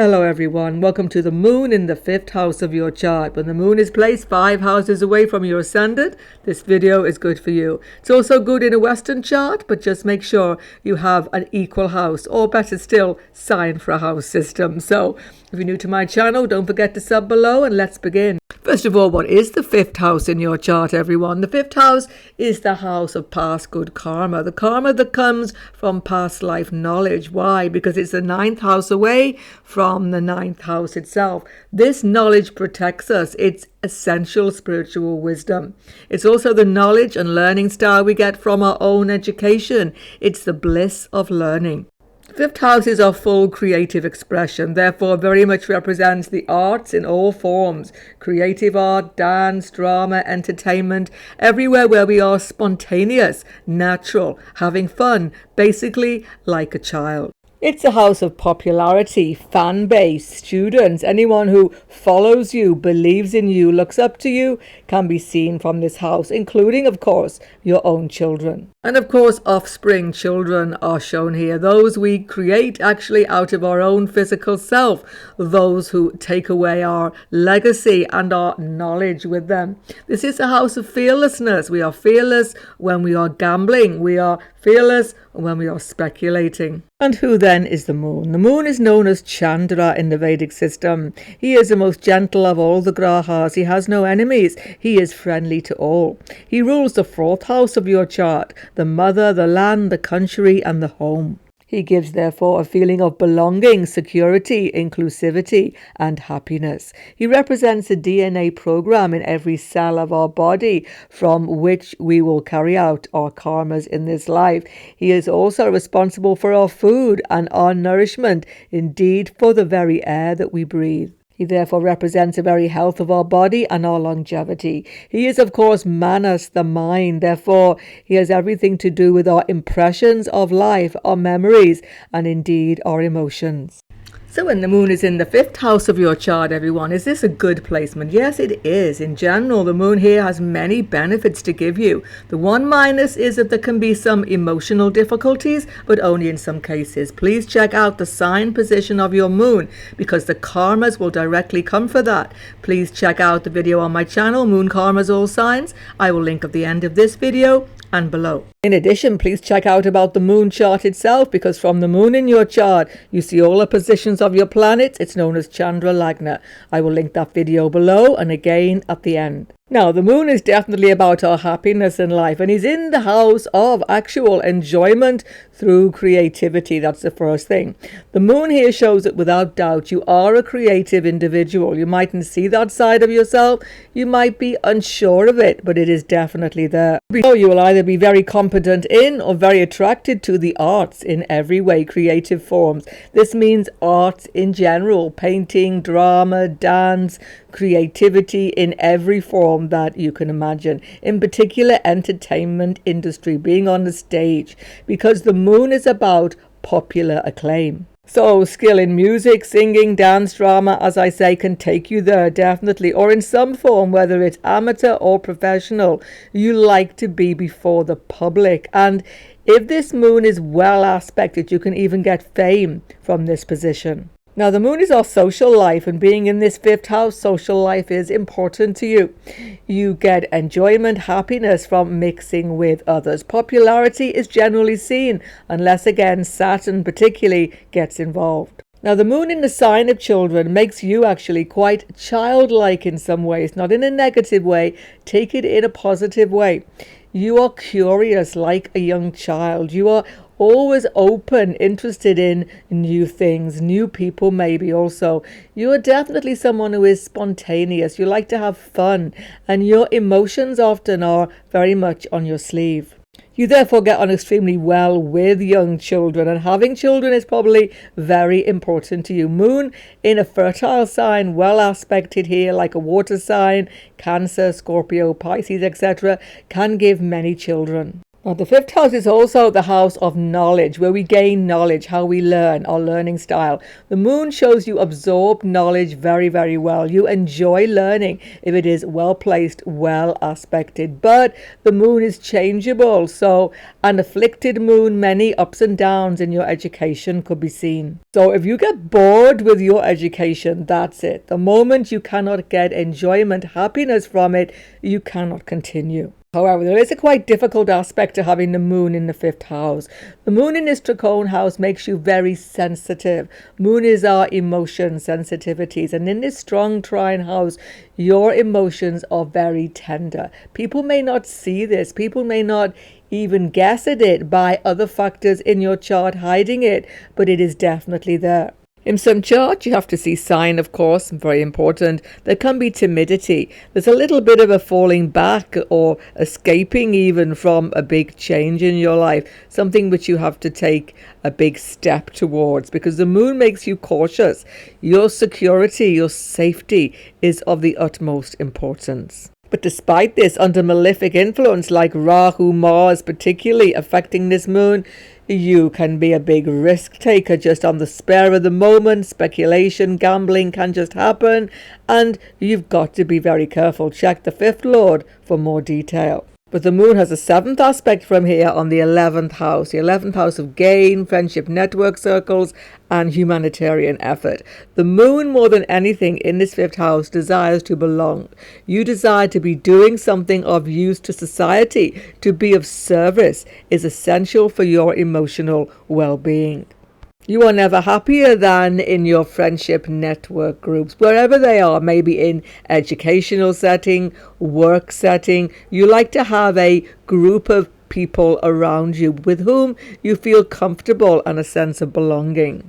Hello everyone, welcome to the moon in the 5th house of your chart. When the moon is placed 5 houses away from your ascendant, this video is good for you. It's also good in a Western chart, but just make sure you have an equal house, or better still, sign for a house system. So if you're new to my channel, don't forget to sub below and let's begin. First of all, what is the 5th house in your chart, everyone? The 5th house is the house of past good karma, the karma that comes from past life knowledge. Why? Because it's the 9th house away from the 9th house itself. This knowledge protects us. It's essential spiritual wisdom. It's also the knowledge and learning style we get from our own education. It's the bliss of learning. Fifth house is our full creative expression, therefore very much represents the arts in all forms. Creative art, dance, drama, entertainment, everywhere where we are spontaneous, natural, having fun, basically like a child. It's a house of popularity, fan base, students, anyone who follows you, believes in you, looks up to you, can be seen from this house, including, of course, your own children. And of course, offspring children are shown here. Those we create actually out of our own physical self. Those who take away our legacy and our knowledge with them. This is a house of fearlessness. We are fearless when we are gambling. We are fearless when we are speculating. And who then is the moon? The moon is known as Chandra in the Vedic system. He is the most gentle of all the grahas. He has no enemies. He is friendly to all. He rules the 4th house of your chart, the mother, the land, the country, and the home. He gives, therefore, a feeling of belonging, security, inclusivity, and happiness. He represents a DNA program in every cell of our body from which we will carry out our karmas in this life. He is also responsible for our food and our nourishment, indeed for the very air that we breathe. He therefore represents the very health of our body and our longevity. He is, of course, Manas, the mind. Therefore, he has everything to do with our impressions of life, our memories, and indeed our emotions. So when the moon is in the 5th house of your chart, everyone, is this a good placement? Yes, it is. In general, the moon here has many benefits to give you. The one minus is that there can be some emotional difficulties, but only in some cases. Please check out the sign position of your moon because the karmas will directly come for that. Please check out the video on my channel, Moon Karmas All Signs. I will link at the end of this video and below. In addition, please check out about the moon chart itself because from the moon in your chart, you see all the positions of your planets. It's known as Chandra Lagna. I will link that video below and again at the end. Now, the moon is definitely about our happiness in life, and he's in the house of actual enjoyment through creativity. That's the first thing. The moon here shows that without doubt, you are a creative individual. You mightn't see that side of yourself. You might be unsure of it, but it is definitely there. So you will either be very competent in or very attracted to the arts in every way, creative forms. This means arts in general, painting, drama, dance, creativity in every form that you can imagine, in particular entertainment industry, being on the stage, because the moon is about popular acclaim. So skill in music, singing, dance, drama, as I say, can take you there definitely, or in some form, whether it's amateur or professional. You like to be before the public, and if this moon is well aspected, you can even get fame from this position. Now, the moon is our social life, and being in this 5th house, social life is important to you. You get enjoyment, happiness from mixing with others. Popularity is generally seen, unless again Saturn particularly gets involved. Now, the moon in the sign of children makes you actually quite childlike in some ways, not in a negative way. Take it in a positive way. You are curious like a young child. You are always open, interested in new things, new people maybe also. You are definitely someone who is spontaneous. You like to have fun, and your emotions often are very much on your sleeve. You therefore get on extremely well with young children, and having children is probably very important to you. Moon in a fertile sign, well aspected here, like a water sign, Cancer, Scorpio, Pisces, etc., can give many children. Now, the fifth house is also the house of knowledge, where we gain knowledge, how we learn, our learning style. The moon shows you absorb knowledge very, very well. You enjoy learning if it is well placed, well aspected. But the moon is changeable, so an afflicted moon, many ups and downs in your education could be seen. So if you get bored with your education, that's it. The moment you cannot get enjoyment, happiness from it, you cannot continue. However, there is a quite difficult aspect to having the moon in the fifth house. The moon in this Trachone house makes you very sensitive. Moon is our emotion sensitivities. And in this strong trine house, your emotions are very tender. People may not see this. People may not even guess at it by other factors in your chart hiding it, but it is definitely there. In some charts, you have to see sign, of course, very important. There can be timidity. There's a little bit of a falling back or escaping even from a big change in your life, something which you have to take a big step towards, because the moon makes you cautious. Your security, your safety is of the utmost importance. But despite this, under malefic influence like Rahu, Mars particularly affecting this moon, you can be a big risk taker just on the spur of the moment. Speculation, gambling can just happen, and you've got to be very careful. Check the fifth lord for more detail. But the moon has a seventh aspect from here on the 11th house. The 11th house of gain, friendship, network circles, and humanitarian effort. The moon, more than anything in this fifth house, desires to belong. You desire to be doing something of use to society. To be of service is essential for your emotional well-being. You are never happier than in your friendship network groups, wherever they are, maybe in educational setting, work setting. You like to have a group of people around you with whom you feel comfortable and a sense of belonging.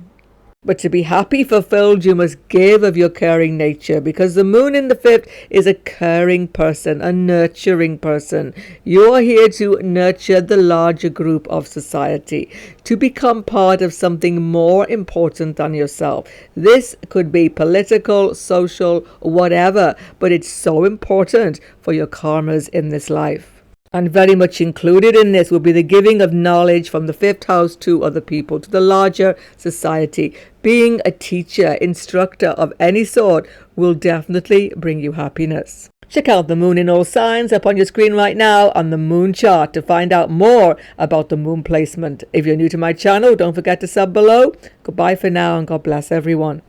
But to be happy, fulfilled, you must give of your caring nature, because the moon in the fifth is a caring person, a nurturing person. You are here to nurture the larger group of society, to become part of something more important than yourself. This could be political, social, whatever, but it's so important for your karmas in this life. And very much included in this will be the giving of knowledge from the fifth house to other people, to the larger society. Being a teacher, instructor of any sort will definitely bring you happiness. Check out the moon in all signs up on your screen right now on the moon chart to find out more about the moon placement. If you're new to my channel, don't forget to sub below. Goodbye for now and God bless everyone.